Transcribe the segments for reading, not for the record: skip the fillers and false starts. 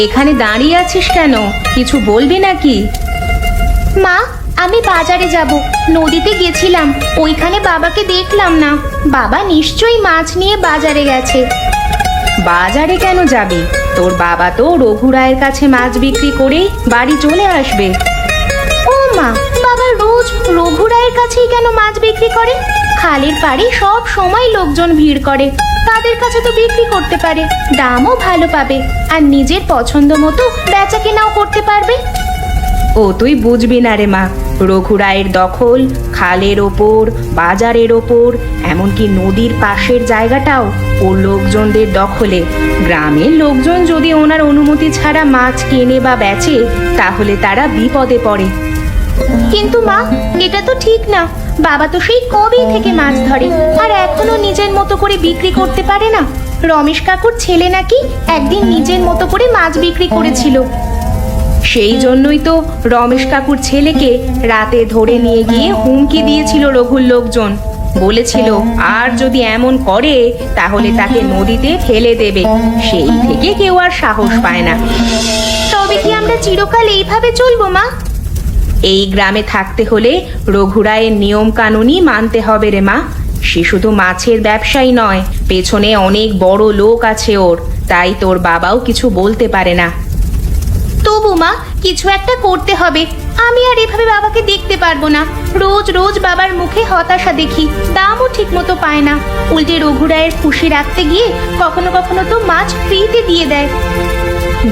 এখানে দাঁড়িয়ে আছিস কেন? কিছু বলবি নাকি? মা, আমি বাজারে যাব। নদীতে গেছিলাম, ওইখানে বাবাকে দেখলাম না। বাবা নিশ্চয়ই মাছ নিয়ে বাজারে গেছে। বাজারে কেন যাবি? তোর বাবা তো রঘু রায়ের কাছে মাছ বিক্রি করেই বাড়ি চলে আসবে। ও মা, বাবা রোজ রঘু রায়ের কাছেই কেন মাছ বিক্রি করে? খালের পাড়ে সব সময় লোকজন ভিড় করে, তাদের কাছে তো বিক্রি করতে পারে, দামও ভালো পাবে, আর নিজের পছন্দ মতো বেচা কেনাও করতে পারবে। ও তুই বুঝবি না রে মা, রঘু রায়ের দখল খালের ওপর, বাজারের ওপর, এমনকি নদীর পাশের জায়গাটাও ওর লোকজনদের দখলে। গ্রামের লোকজন যদি ওনার অনুমতি ছাড়া মাছ কেনে বা বেচে, তাহলে তারা বিপদে পড়ে। কিন্তু মা, এটা তো ঠিক না। বাবা তো সেই কবেই থেকে মাছ ধরে, আর এখনো নিজের মতো করে বিক্রি করতে পারে না। রমেশ কাকুর ছেলে নাকি একদিন নিজের মতো করে মাছ বিক্রি করেছিল। সেই জন্যই তো রমেশ কাকুর ছেলেকে রাতে ধরে নিয়ে গিয়ে হুমকি দিয়েছিল রঘুর লোকজন। বলেছিল আর যদি এমন করে তাহলে তাকে নদীতে ফেলে দেবে। সেই থেকে কেউ আর সাহস পায় না। তবে কি আমরা চিরকাল এইভাবে চলবো মা? এই গ্রামে থাকতে হলে রঘু রায়ের নিয়ম কানুনই মানতে হবে রে মা। সে শুধু মাছের ব্যবসায়ী নয়, পেছনে অনেক বড় লোক আছে ওর, তাই তোর বাবাও কিছু বলতে পারে না। তবু মা, কিছু একটা করতে হবে। আমি আর এভাবে বাবাকে দেখতে পারবো না। রোজ রোজ বাবার মুখে হতাশা দেখি, দামও ঠিক মতো পায় না। উল্টে রঘু রায়ের খুশি রাখতে গিয়ে কখনো কখনো তো মাছ ফ্রিতে দিয়ে দেয়।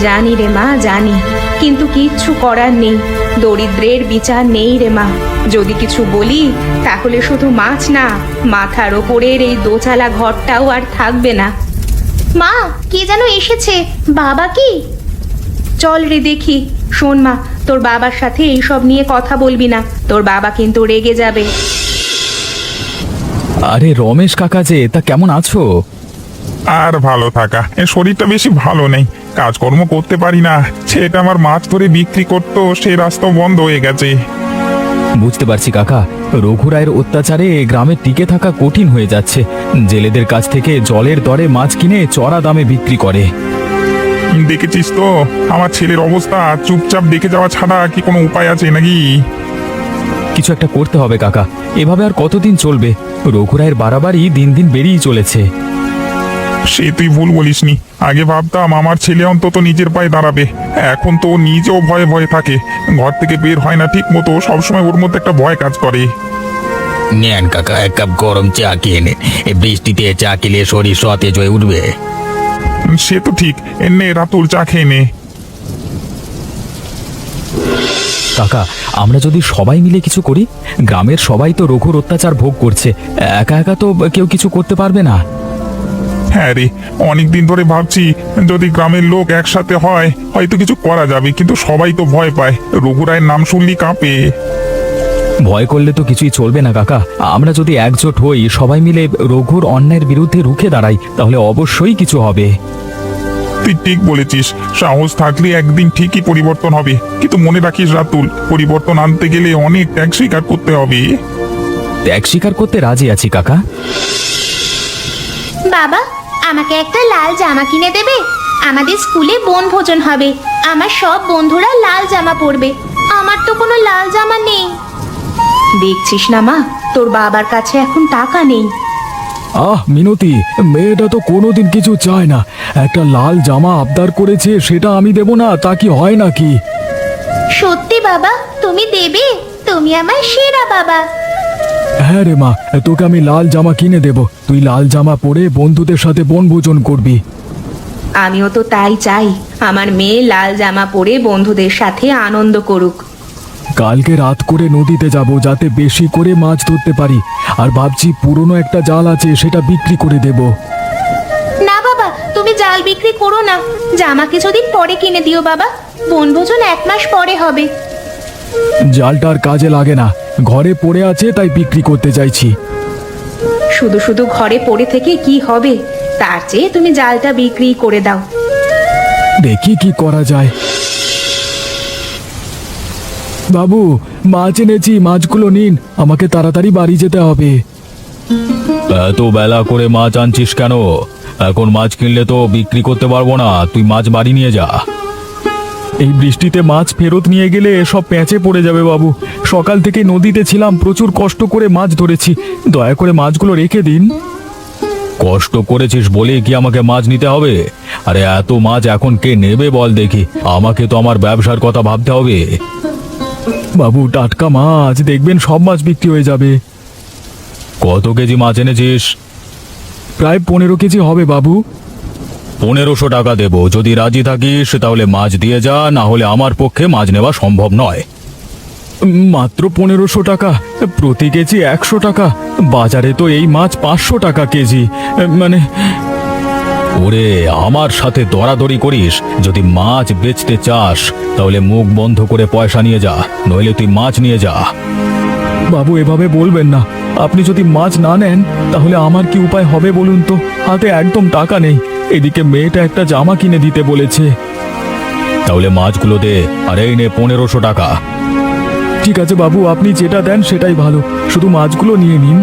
জানি রে মা, জানি, কিন্তু কিচ্ছু করার নেই। দরিদ্রের বিচার নেই রে মা। যদি কিছু বলি তাহলে শুধু মাছ না, মাথার ওপরের এই দোচালা ঘরটাও আর থাকবে না। মা, কে যেন এসেছে। বাবা কি? চল রে দেখি। শোন মা, তোর বাবার সাথে এইসব নিয়ে কথা বলবি না, তোর বাবা কিন্তু রেগে যাবে। আরে রমেশ কাকা যে, তা কেমন আছো? আর ভালো থাকা, শরীরটা বেশি ভালো নেই, কাজকর্ম করতে পারি না। ছেলেটা আমার মাছ ধরে বিক্রি করতো, সেই রাস্তাও বন্ধ হয়ে গেছে। বুঝতে পারছি কাকা, রঘু রায়ের অত্যাচারে গ্রামে টিকে থাকা কঠিন হয়ে যাচ্ছে। জেলেদের কাছ থেকে জলের দরে মাছ কিনে চড়া দামে বিক্রি করে। দেখেছিস তো আমার ছেলের অবস্থা, চুপচাপ দেখে যাওয়া ছাড়া কি কোনো উপায় আছে নাকি? কিছু একটা করতে হবে কাকা, এভাবে আর কতদিন চলবে? রঘু রায়ের বাড়াবাড়ি দিন দিন বেড়েই চলেছে। সে তুই ভুল বলিসনি। আগে ভাবতাম আমার ছেলে অন্তত নিজের পায়ে দাঁড়াবে, এখন তো ও নিজেও ভয়ে ভয়ে থাকে। ঘর থেকে বের হয় না ঠিক মতো, সবসময় ওর মধ্যে একটা ভয় কাজ করে। নেন কাকা, এক কাপ গরম চা খেয়ে নেন। এই বৃষ্টিতে চা খেলে শরীর সতেজ হয়ে উঠবে। সে তো ঠিক, নে রাতুল চা খেয়ে নে। কাকা, আমরা যদি সবাই মিলে কিছু করি, গ্রামের সবাই তো রঘুর অত্যাচার ভোগ করছে, একা একা তো কেউ কিছু করতে পারবে না। হ্যাঁ রে, অনেকদিন ধরে ভাবছি যদি গ্রামের লোক একসাথে হয় হয়তো কিছু করা যাবে, কিন্তু সবাই তো ভয় পায়। রঘু রায়ের নাম শুনলি কাঁপে। ভয় করলে তো কিছুই চলবে না কাকা। আমরা যদি একজোট হই, সবাই মিলে রঘুর অন্যায়ের বিরুদ্ধে রুখে দাঁড়াই, তাহলে অবশ্যই কিছু হবে। তুই ঠিক বলেছিস, সাহস থাকলে একদিন ঠিকই পরিবর্তন হবে। কিন্তু মনে রাখিস রাতুল, পরিবর্তন আনতে গেলে অনেক ত্যাগ স্বীকার করতে হবে। ত্যাগ স্বীকার করতে রাজি আছি কাকা। বাবা, আমাকে একটা লাল জামা কিনে দেবে? আমাদের স্কুলে বনভোজন হবে, আমার সব বন্ধুরা লাল জামা পরবে। আমার তো কোনো লাল জামা নেই। দেখছিস না মা, তোর বাবার কাছে এখন টাকা নেই। মিনতি, মেয়েটা তো কোনোদিন কিছু চায় না। একটা লাল জামা আবদার করেছে, সেটা আমি দেব না, তা কি হয় নাকি? সত্যি বাবা, তুমি দেবে? তুমি আমার সেরা বাবা। হ্যাঁ রে মা, তোকে আমি লাল জামা কিনে দেব। তুই লাল জামা পরে বন্ধুদের সাথে বনভোজন করবি। আমিও তো তাই চাই, আমার মেয়ে লাল জামা পরে বন্ধুদের সাথে আনন্দ করুক। কালকে রাত করে নদীতে যাব, যাতে বেশি করে মাছ ধরতে পারি। আর ভাবছি পুরনো একটা জাল আছে, সেটা বিক্রি করে দেব। না বাবা, তুমি জাল বিক্রি করো না, জামা কিছুদিন পরে কিনে দিও বাবা। বনভোজন 1 মাস পরে হবে। জালটা আর কাজে লাগে না, ঘরে পড়ে আছে, তাই বিক্রি করতে চাইছি। শুধু শুধু ঘরে পড়ে থেকে কি হবে? তার চেয়ে তুমি জালটা বিক্রি করে দাও। দেখি কি করা যায়। বাবু, মাছ এনেছি, মাছগুলো নিন, আমাকে তাড়াতাড়ি বাড়ি যেতে হবে। এত বেলা করে মাছ আনছিস কেন? এখন মাছ কিনলে তো বিক্রি করতে পারবো না, তুই মাছ বাড়ি নিয়ে যা। এই বৃষ্টিতে মাছ ফেরত নিয়ে গেলে সব প্যাঁচে পড়ে যাবে বাবু। সকাল থেকে নদীতে ছিলাম, প্রচুর কষ্ট করে মাছ ধরেছি, দয়া করে মাছগুলো রেখে দিন। কষ্ট করেছিস বলে কি আমাকে মাছ নিতে হবে? আরে এত মাছ এখন কে নেবে বল দেখি, আমাকে তো আমার ব্যবসার কথা ভাবতে হবে। বাবু টাটকা মাছ, দেখবেন সব মাছ বিক্রি হয়ে যাবে। কত কেজি মাছ এনেছিস? প্রায় 15 কেজি হবে বাবু। 1500 টাকা দেবো, যদি রাজি থাকিস তাহলে মাছ দিয়ে যা, না হলে আমার পক্ষে মাছ নেওয়া সম্ভব নয়। মাত্র 1500 টাকা? প্রতি কেজি 100 টাকা, বাজারে তো এই মাছ 500 টাকা কেজি। মানে ওরে, আমার সাথে দরাদরি করিস? যদি মাছ বেচতে চাস তাহলে মুখ বন্ধ করে পয়সা নিয়ে যা, নইলে তুই মাছ নিয়ে যা। বাবু এভাবে বলবেন না, আপনি যদি মাছ না নেন তাহলে আমার কি উপায় হবে বলুন তো? হাতে একদম টাকা নেই, এদিকে মেয়েটা একটা জামা কিনে দিতে বলেছে। তাহলে মাছগুলো দে, আর এই নে 1500 টাকা। ঠিক আছে বাবু, আপনি যেটা দেন সেটাই ভালো, শুধু মাছগুলো নিয়ে নিন।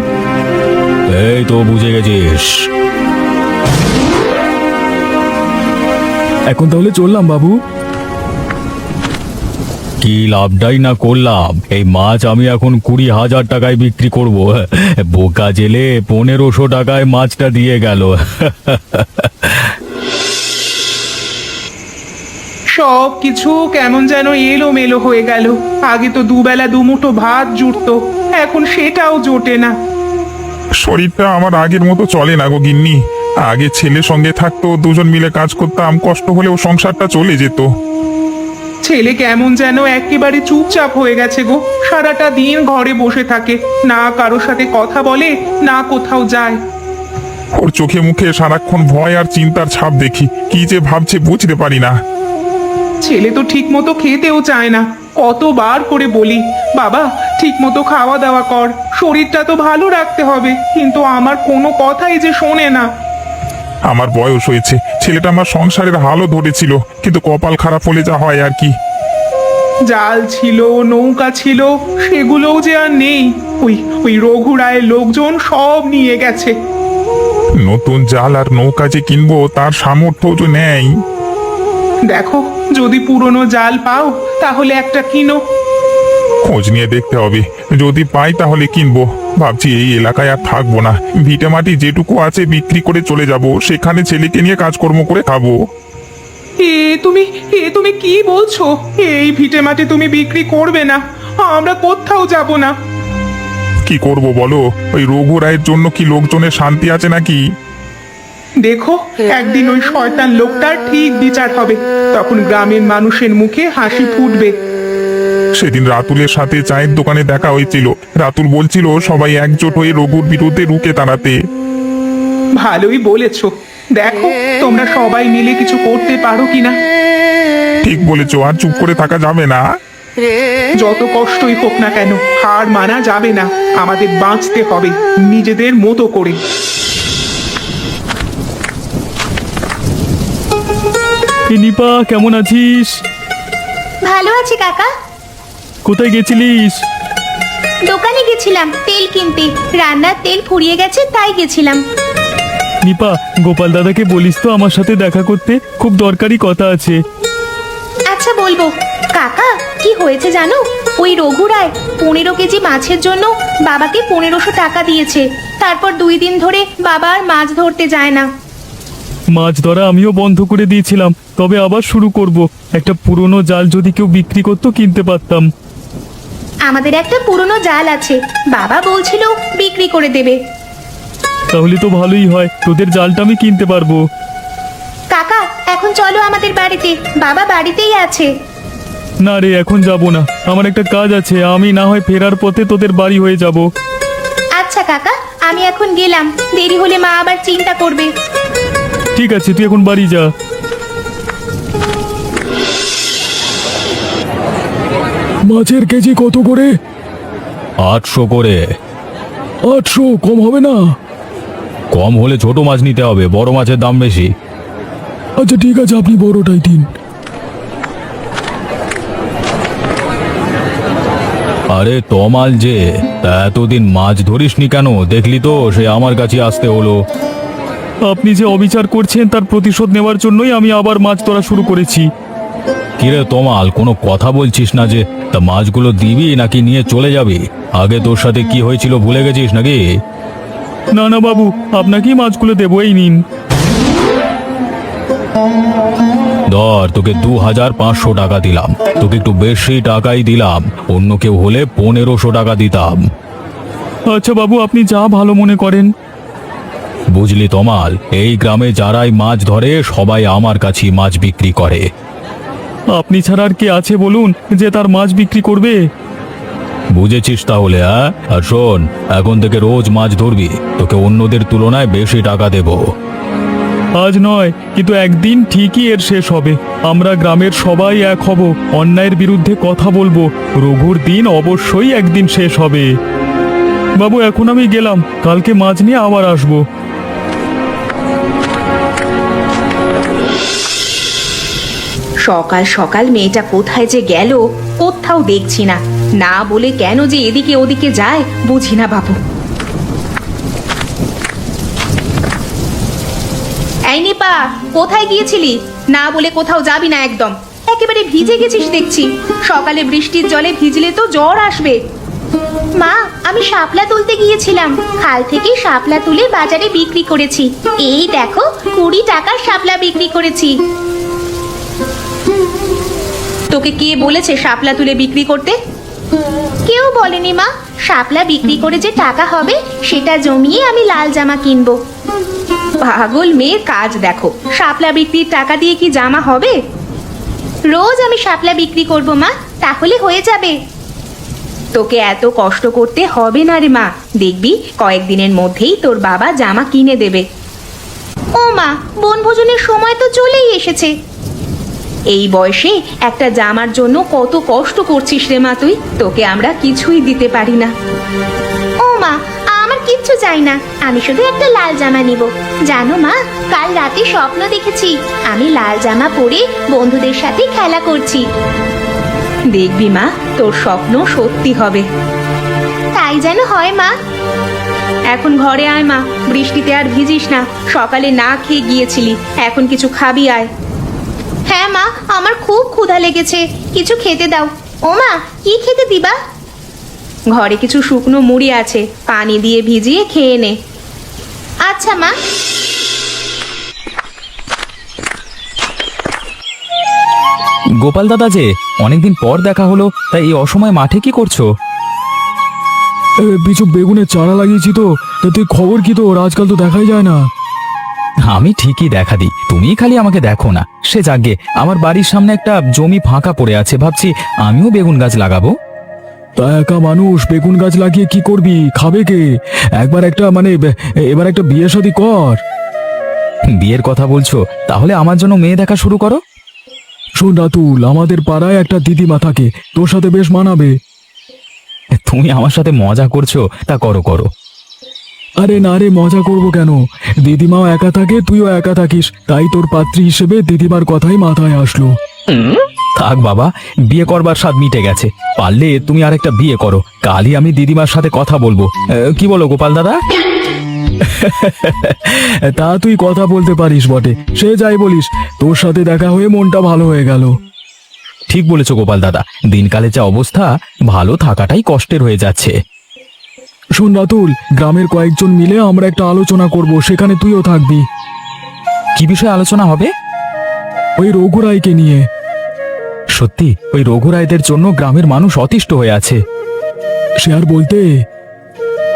এই তো বুঝে গেছিস। এখন তাহলে চললাম বাবু। কি লাভটাই না করলাম, এই মাছ আমি এখন 20,000 টাকায় বিক্রি করব। বোকা জেলে 1500 টাকায় মাছটা দিয়ে গেল। সব কিছু কেমন যেন এলোমেলো হয়ে গেল। আগে তো দুবেলা দুমুঠো ভাত জুটতো, এখন সেটাও জোটে না। শরীরটা আমার আগের মতো চলে না গো গিন্নি। আগে ছেলে সঙ্গে থাকতো, দুজন মিলে কাজ করতাম, কষ্ট হলেও সংসারটা চলে যেত। ছেলে কেমন যেন একেবারে চুপচাপ হয়ে গেছে গো। সারাটা দিন ঘরে বসে থাকে, না কারোর সাথে কথা বলে, না কোথাও যায়। ওর চোখে মুখে সারাক্ষণ ভয় আর চিন্তার ছাপ দেখি, কি যে ভাবছে বুঝতে পারি না। ছেলে তো ঠিক মতো খেতেও চায় না। কতবার করে বলি, বাবা ঠিক মতো খাওয়া দাওয়া কর, শরীরটা তো ভালো রাখতে হবে, কিন্তু আমার কোনো কথাই যে শোনে না। আমার বয়স হয়েছে, ছেলেটা আমার সংসারের হালও ধরেছিল, কিন্তু কপাল খারাপ হলে যা হয় আর কি। জাল ছিল, নৌকা ছিল, সেগুলোও যে আর নেই। ওই ওই রঘু রায়ের লোকজন সব নিয়ে গেছে। নতুন জাল আর নৌকা যে কিনবো তার সামর্থ্য তো নেই। দেখো, যদি পুরনো জাল পাও তাহলে একটা কিনো। খোঁজ নিয়ে দেখতে হবে, যদি পাই তাহলে কিনবো। ভাবছি এই এলাকায় আর থাকবো না, ভিটে মাটি যেটুকু আছে বিক্রি করে চলে যাব, সেখানে ছেলেকে নিয়ে কাজকর্ম করে খাবো। এ তুমি কি বলছো? এই ভিটে মাটি তুমি বিক্রি করবে না? আমরা কোথাও যাব না। কি করব বলো? ওই রঘু রায়ের জন্য কি লোকজনের শান্তি আছে নাকি? দেখো, একদিন ওই শয়তান লোকটার ঠিক বিচার হবে, তখন গ্রামের মানুষের মুখে হাসি ফুটবে। সেদিন রাতুলের সাথে চায়ের দোকানে দেখা হয়েছিল, রাতুল বলছিল সবাই একজোট হয়ে রঘুর বিরুদ্ধে রুখে দাঁড়াতে। ভালোই বলেছো, দেখো তোমরা সবাই মিলে কিছু করতে পারো কিনা। ঠিক বলেছো, আর চুপ করে থাকা যাবে না। যত কষ্টই হোক না কেন, হার মানা যাবে না। আমাদের বাঁচতে হবে নিজেদের মতো করে। নিপা, কেমন আছিস? ভালো আছি কাকা। কোথায় গেছিলিস? দোকানে গেছিলাম তেল কিনতে, রান্নার তেল ফুরিয়ে গেছে তাই গেছিলাম। নিপা, গোপাল দাদাকে বলিস তো আমার সাথে দেখা করতে, খুব দরকারি কথা আছে। আচ্ছা বলবো। কাকা কি হয়েছে জানো? ওই রঘু রায় 15 কেজি মাছের জন্য বাবাকে 1500 টাকা দিয়েছে। তারপর 2 দিন ধরে বাবা আর মাছ ধরতে যায় না। মাছ ধরা আমিও বন্ধ করে দিয়েছিলাম, তবে আবার শুরু করব। একটা পুরনো জাল যদি কেউ বিক্রি করতো কিনতে পারতাম। আমাদের একটা পুরনো জাল আছে, বাবা বলছিল বিক্রি করে দেবে। তাহলে তো ভালোই হয়, তোদের জালটা আমি কিনতে পারবো। কাকা এখন চলো আমাদের বাড়িতে, বাবা বাড়িতেই আছে। না রে, এখন যাব না, আমার একটা কাজ আছে, আমি না হয় ফেরার পথে তোদের বাড়ি হয়ে যাব। আচ্ছা কাকা, আমি এখন গেলাম, দেরি হলে মা আবার চিন্তা করবে। ঠিক আছে, তুই এখন বাড়ি যা। মাছের কেজি কত করে? 800 করে। 800 কম হবে না? কম হলে ছোট মাছ নিতে হবে, বড় মাছের দাম বেশি। আচ্ছা ঠিক আছে, আপনি বড়টাই দিন। আরে তমাল যে, তা এতদিন মাছ ধরিসনি কেন? দেখলি তো সে আমার কাছে আসতে হলো। আপনি যে অবিচার করছেন তার প্রতিশোধ নেওয়ার জন্যই আমি আবার মাছ ধরা শুরু করেছি। কিরে তমাল, কোনো কথা বলছিস না যে? তা মাছগুলো দিবি নাকি নিয়ে চলে যাবি? আগে তোর সাথে কি হয়েছিল ভুলে গেছিস নাকি? না না বাবু, আপনাকেই মাছগুলো দেবো, এই নিন। ধর, তোকে 2500 টাকা দিলাম। তোকে একটু বেশি টাকাই দিলাম, অন্য কেউ হলে 1500 টাকা দিতাম। আচ্ছা বাবু, আপনি যা ভালো মনে করেন। বুঝলি তমাল, এই গ্রামে যারাই মাছ ধরে সবাই আমার কাছেই মাছ বিক্রি করে। আপনি ছাড়া আর কে আছে বলুন যে তার মাছ বিক্রি করবে? বুঝেছিস তাহলে? আর শোন, এখন থেকে রোজ মাছ ধরবি, তোকে অন্যদের তুলনায় বেশি টাকা দেব। আজ নয়, কিন্তু একদিন ঠিকই এর শেষ হবে। আমরা গ্রামের সবাই এক হব, অন্যায়ের বিরুদ্ধে কথা বলবো। রঘুর দিন অবশ্যই একদিন শেষ হবে। বাবু, এখন আমি গেলাম, কালকে মাছ নিয়ে আবার আসবো। সকাল সকাল মেয়েটা কোথায় যে গেল, কোথাও দেখছি না। না বলে কেন যে এদিকে ওদিকে যায় বুঝি না বাবু। এই নিপা, কোথায় গিয়েছিলি? না বলে কোথাও যাবি না একদম। একেবারে ভিজে গেছিস দেখছি। সকালে বৃষ্টির জলে ভিজলে তো জ্বর আসবে। মা, আমি শাপলা তুলতে গিয়েছিলাম, খাল থেকে শাপলা তুলে বাজারে বিক্রি করেছি। এই দেখো, 20 টাকার শাপলা বিক্রি করেছি। তোকে কে বলেছে শাপলা তুলে বিক্রি করতে? কেউ বলেনি মা, শাপলা বিক্রি করে যে টাকা হবে সেটা জমিয়ে আমি লাল জামা কিনবো। পাগল মেয়ের কাজ দেখো, শাপলা বিক্রির টাকা দিয়ে কি জামা হবে? রোজ আমি শাপলা বিক্রি করব মা, তাহলে হয়ে যাবে। তোকে এত কষ্ট করতে হবে না রে মা, দেখবি কয়েকদিনের মধ্যেই তোর বাবা জামা কিনে দেবে। ও মা, বনভোজনের সময় তো চলেই এসেছে। এই বয়সে একটা জামার জন্য কত কষ্ট করছিস রে মা তুই, তোকে আমরা কিছুই দিতে পারি না। ও মা, আমার কিচ্ছু চাই না, আমি শুধু একটা লাল জামা নিব। জানো মা, কাল রাতে স্বপ্ন দেখেছি আমি লাল জামা পরে বন্ধুদের সাথে খেলা করছি। দেখবি মা, তোর স্বপ্ন সত্যি হবে। তাই যেন হয় মা। এখন ঘরে আয় মা, বৃষ্টিতে আর ভিজিস না। সকালে না খেয়ে গিয়েছিলি, এখন কিছু খাবি আয়। হ্যাঁ মা, আমার খুব ক্ষুধা লেগেছে, কিছু খেতে দাও। ও মা, কি খেতে দিবা? ঘরে কিছু শুকনো মুড়ি আছে, পানি দিয়ে ভিজিয়ে খেয়ে নে। আচ্ছা মা। গোপাল দাদা যে, অনেকদিন পর দেখা হলো, তাই এই অসময়ে মাঠে কি করছো? কিছু বেগুনের চারা লাগিয়েছি তো। তা তুই খবর কি তোর? আজকাল তো দেখাই যায় না। আমি ঠিকই দেখা দিই, তুমি খালি আমাকে দেখো না। সে যাগে, আমার বাড়ির সামনে একটা জমি ফাঁকা পড়ে আছে, ভাবছি আমিও বেগুন গাছ লাগাবো। তা একা মানুষ বেগুন গাছ লাগিয়ে কি করবি? খাবে কে? এবার একটা বিয়ে শাদী কর। বিয়ের কথা বলছো? তাহলে আমার জন্য মেয়ে দেখা শুরু করো। শোন রাতুল, আমাদের পাড়ায় একটা দিদিমা থাকে, তোর সাথে বেশ মানাবে। তুমি আমার সাথে মজা করছো? তা করো করো। আরে না রে, মজা করব কেন? দিদিমাও একা থাকে, তুইও একা থাকিস, তাই তোর পাত্রী হিসেবে দিদিমার কথাই মাথায় আসলো। থাক বাবা, বিয়ে করবার স্বাদ মিটে গেছে। পারলে তুমি আর একটা বিয়ে করো, কালই আমি দিদিমার সাথে কথা বলবো। কি বলো গোপাল দাদা? তা তুই কথা বলতে পারিস বটে, সে যাই বলিস, তোর সাথে দেখা হয়ে মনটা ভালো হয়ে গেল। ঠিক বলেছো গোপাল দাদা, দিনকালে যা অবস্থা, ভালো থাকাটাই কষ্টের হয়ে যাচ্ছে। শোন রাতুল, গ্রামের কয়েকজন মিলে আমরা একটা আলোচনা করব, সেখানে তুইও থাকবি। কি বিষয়ে আলোচনা হবে? ওই রঘুরাইকে নিয়ে। সত্যি, ওই রঘুরাইদের জন্য গ্রামের মানুষ অতিষ্ঠ হয়ে আছে। সে আর বলতে।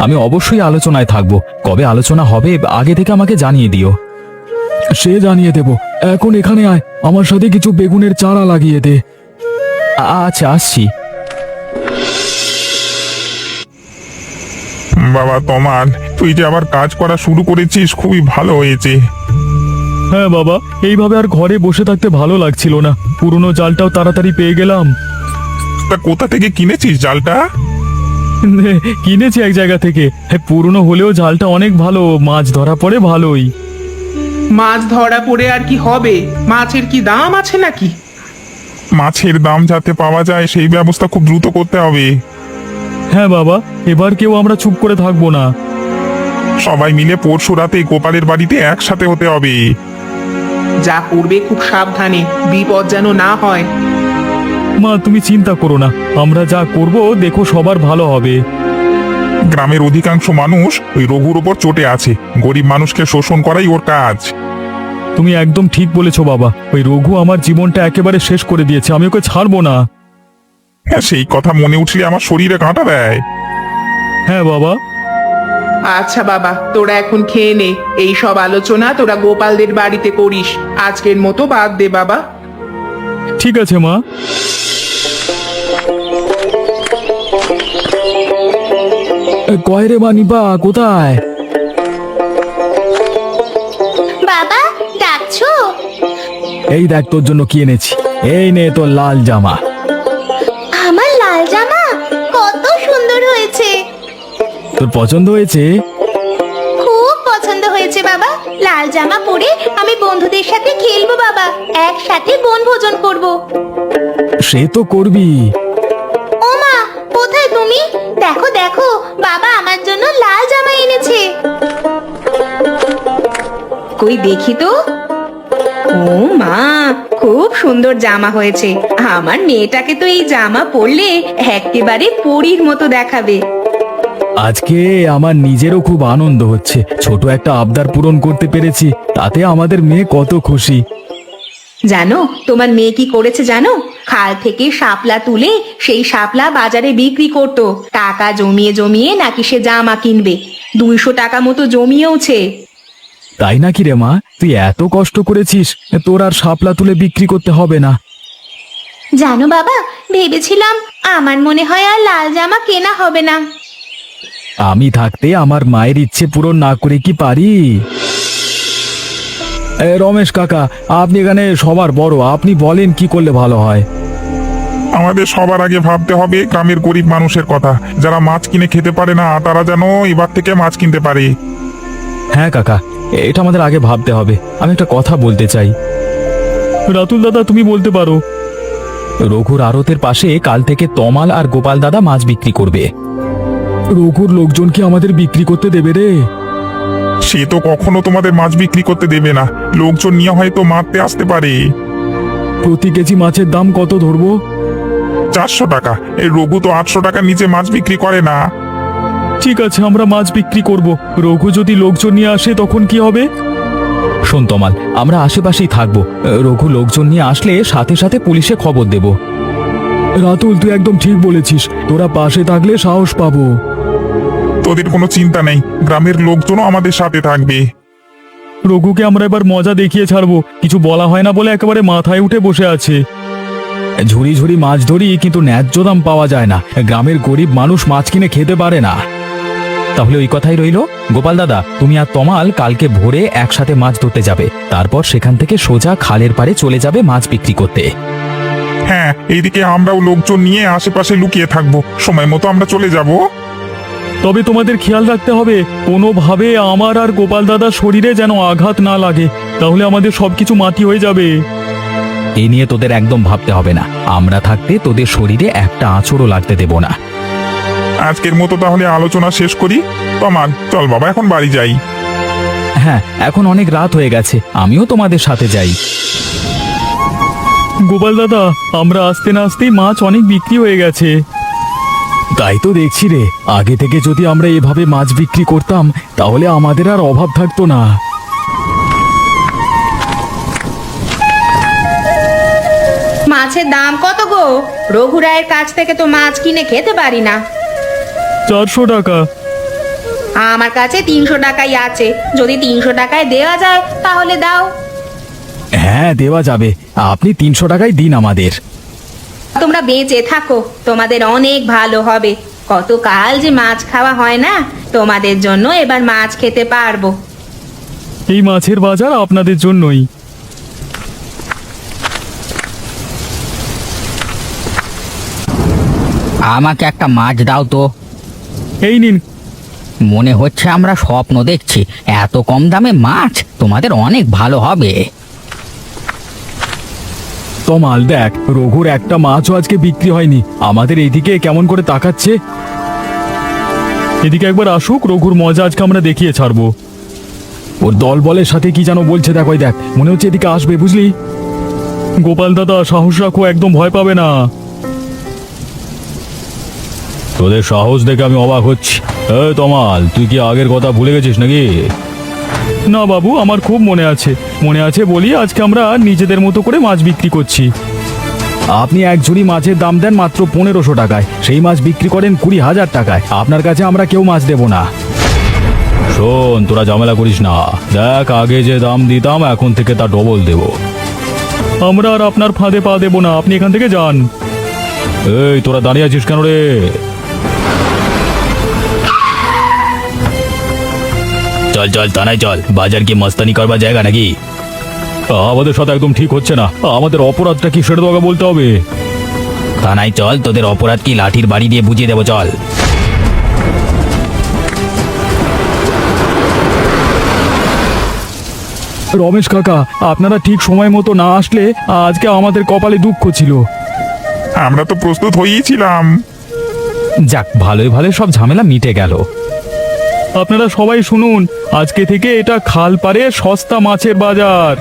আমি অবশ্যই আলোচনায় থাকবো। কবে আলোচনা হবে আগে থেকে আমাকে জানিয়ে দিও। সে জানিয়ে দেব। এখন এখানে আয়, আমার সাথে কিছু বেগুনের চারা লাগিয়ে দে। আচ্ছা, আসছি। বাবা তমাল, তুই যে আবার কাজ করা শুরু করেছিস, খুবই ভালো হয়েছে। হ্যাঁ বাবা, এইভাবে আর ঘরে বসে থাকতে ভালো লাগছিল না। পুরনো জালটাও তাড়াতাড়ি পেয়ে গেলাম। তা কোথা থেকে কিনেছিস জালটা? কিনেছি এক জায়গা থেকে। পুরনো হলেও জালটা অনেক ভালো, মাছ ধরা পড়ে ভালোই। মাছ ধরা পড়ে আর কি হবে? মাছের কি দাম আছে নাকি? মাছের দাম যাতে পাওয়া যায় সেই ব্যবস্থা খুব দ্রুত করতে হবে। হ্যাঁ বাবা, এবার কেউ আমরা চুপ করে থাকবো না। সবাই মিলে পরশু রাতে গোপালের বাড়িতে একসাথে হতে হবে। যা করবে খুব সাবধানে, বিপদ যেন না হয়। মা তুমি চিন্তা করো না, আমরা যা করব দেখো সবার ভালো হবে। গ্রামের অধিকাংশ মানুষ ওই রঘুর ওপর চটে আছে, গরিব মানুষকে শোষণ করাই ওর কাজ। তুমি একদম ঠিক বলেছো বাবা, ওই রঘু আমার জীবনটা একেবারে শেষ করে দিয়েছে, আমি ওকে ছাড়বো না। হ্যাঁ, সেই কথা মনে উঠলে আমার শরীরে কাঁটা দেয়। হ্যাঁ বাবা। আচ্ছা বাবা, তোরা এখন খেয়ে নে। এই সব আলোচনা তোরা গোপালদের বাড়িতে করিস, আজকের মতো বাদ দে বাবা। ঠিক আছে মা। কয় রে মানিবা, কোথায়? বাবা, ডাকছো? এই দেখ তোর জন্য কি এনেছি, এই নে তোর লাল জামা। আমার লাল জামা কত সুন্দর হয়েছে। তোর পছন্দ হয়েছে? খুব পছন্দ হয়েছে বাবা। লাল জামা পরে আমি বন্ধুদের সাথে খেলবো বাবা, একসাথে বনভোজন করব। সে তো করবি। ও মা, কোথায় তুমি? দেখো দেখো, বাবা আমার জন্য লাল জামা এনেছে। কই দেখি তো। ও মা, খুব সুন্দর জামা হয়েছে। আমার মেয়েটাকে তো এই জামা পরলে একেবারে পরীর মতো দেখাবে। আজকে আমার নিজেরও খুব আনন্দ হচ্ছে, ছোট একটা আবদার পূরণ করতে পেরেছি, তাতে আমাদের মেয়ে কত খুশি। জানো তোমার মেয়ে কি করেছে জানো? খাল থেকে শাপলা তুলে সেই শাপলা বাজারে বিক্রি করতো, টাকা জমিয়ে জমিয়ে নাকি সে জামা কিনবে। 200 টাকা মতো জমিয়েওছে। তাই নাকি রে মা? তুই এত কষ্ট করেছিস, তোর আর শাপলা তুলে বিক্রি করতে হবে না। জানো বাবা, ভেবেছিলাম আমার মনে হয় আর লাল জামা কেনা হবে না। আমি থাকতে আমার মায়ের ইচ্ছে পূরণ না করে কি পারি? রমেশ কাকা, আপনি এখানে সবার বড়, আপনি বলেন কি করলে ভালো হয়। আমাদের সবার আগে ভাবতে হবে গ্রামের গরিব মানুষের কথা, যারা মাছ কিনে খেতে পারে না, তারা যেন এবার থেকে মাছ কিনতে পারে। হ্যাঁ কাকা, এটা আমাদের আগে ভাবতে হবে। আমি একটা কথা বলতে চাই। রাতুল দাদা, তুমি বলতে পারো। রঘুর আড়তের পাশে কাল থেকে তমাল আর গোপাল দাদা মাছ বিক্রি করবে। রঘুর লোকজন কি আমাদের বিক্রি করতে দেবে রে? সে তো কখনো তোমাদের মাছ বিক্রি করতে দেবে না, লোকজন নিয়ে হয়তো মারতে আসতে পারে। প্রতি কেজি মাছের দাম কত ধরবো? 400 টাকা। এই রঘু তো 800 টাকার নিচে মাছ বিক্রি করে না। ঠিক আছে, আমরা মাছ বিক্রি করব। রঘু যদি লোকজন নিয়ে আসে তখন কি হবে? শোন তমাল, আমরা আশেপাশেই থাকবো। রঘু লোকজন নিয়ে আসলে সাথে সাথে পুলিশে খবর দেব। রাতুল, তুই একদম ঠিক বলেছিস, তোরা পাশে থাকলে সাহস পাবো। তোদের কোনো চিন্তা নেই, গ্রামের লোকজনও আমাদের সাথে থাকবে। রঘুকে আমরা এবার মজা দেখিয়ে ছাড়বো, কিছু বলা হয় না বলে একেবারে মাথায় উঠে বসে আছে। ঝুড়ি ঝুড়ি মাছ ধরি, কিন্তু ন্যায্য দাম পাওয়া যায় না। গ্রামের গরিব মানুষ মাছ কিনে খেতে পারে না। তাহলে ওই কথাই রইল, গোপাল দাদা তুমি আর তমাল কালকে ভোরে একসাথে মাছ ধরতে যাবে, তারপর সেখান থেকে সোজা খালের পাড়ে চলে যাবে মাছ বিক্রি করতে। হ্যাঁ, এইদিকে আমরাও লোকজন নিয়ে আশেপাশে লুকিয়ে থাকবো, সময় মতো আমরা চলে যাব। তবে তোমাদের খেয়াল রাখতে হবে, কোনোভাবে আমার আর গোপাল দাদার শরীরে যেন আঘাত না লাগে, তাহলে আমাদের সবকিছু মাটি হয়ে যাবে। এ নিয়ে তোদের একদম ভাবতে হবে না, আমরা থাকতে তোদের শরীরে একটা আঁচড়ও লাগতে দেব না। আজকের মতো তাহলে আলোচনা শেষ করি। তমাল, চল বাবা, এখন বাড়ি যাই। হ্যাঁ, এখন অনেক রাত হয়ে গেছে, আমিও তোমাদের সাথে যাই। গোপাল দাদা, আমরা আসতে না আসতেই মাছ অনেক বিক্রি হয়ে গেছে। তাই তো দেখছি রে, আগে থেকে যদি আমরা এভাবে মাছ বিক্রি করতাম তাহলে আমাদের আর অভাব থাকতো না। মাছের দাম কত গো? রঘুরায়ের কাছ থেকে তো মাছ কিনে খেতে পারি না। 400 টাকা। আমার কাছে 300 টাকাই আছে, যদি 300 টাকায় দেওয়া যায় তাহলে দাও। হ্যাঁ, দেওয়া যাবে, আপনি 300 টাকাই দিন আমাদের। তোমরা বেঁচে থাকো, তোমাদের অনেক ভালো হবে। কতকাল যে মাছ খাওয়া হয় না, তোমাদের জন্য এবার মাছ খেতে পারবো। এই মাছের বাজার আপনাদের জন্যই। আমাকে একটা মাছ দাও তো। এই নিন। মনে হচ্ছে আমরা স্বপ্ন দেখছি, এত কম দামে মাছ, তোমাদের অনেক ভালো হবে। তমাল দেখ, রঘুর একটা মাছও আজকে বিক্রি হয়নি, আমাদের এইদিকে কেমন করে তাকাচ্ছে। এদিকে একবার আসুক, রঘুর মজা আজকে আমরা দেখিয়ে ছাড়বো। ওর দল বলের সাথে কি যেন বলছে, দেখ ওই দেখ, মনে হচ্ছে এদিকে আসবে, বুঝলি? গোপাল দাদা সাহস রাখো, একদম ভয় পাবে না। তোদের সাহস দেখে আমি অবাক হচ্ছি। তমাল, তুই কি আগের কথা ভুলে গেছিস নাকি? না বাবু, আমার খুব মনে আছে বলি আজকে আমরা নিজেদের মতো করে মাছ বিক্রি করছি। আপনি এক ঝুড়ি মাছের দাম দেন মাত্র 1500 টাকায়, সেই মাছ বিক্রি করেন 20,000 টাকায়। আপনার কাছে আমরা কেউ মাছ দেব না। শোন, তোরা ঝামেলা করিস না, দেখ আগে যে দাম দিতাম এখন থেকে তা ডবল দেব। আমরা আর আপনার ফাঁদে পা দেব না, আপনি এখান থেকে যান। এই তোরা দাঁড়িয়ে আছিস কেন রে? চল চল থানায় চল, বাজার কি মস্তানি করবার জায়গা নাকি? আমাদের সাথে একদম ঠিক হচ্ছে না, আমাদের অপরাধটা কি সেটা তোকে বলতে হবে। থানায় চল, তোদের অপরাধ কি লাঠির বাড়ি দিয়ে বুঝিয়ে দেবো, চল। রমেশ কাকা, আপনারা ঠিক সময় মতো না আসলে আজকে আমাদের কপালে দুঃখ ছিল। আমরা তো প্রস্তুত হয়েই ছিলাম। যাক, ভালোই ভালো সব ঝামেলা মিটে গেল। আপনারা সবাই শুনুন, আজকে থেকে এটা খালপাড়ে সস্তা মাছের বাজার।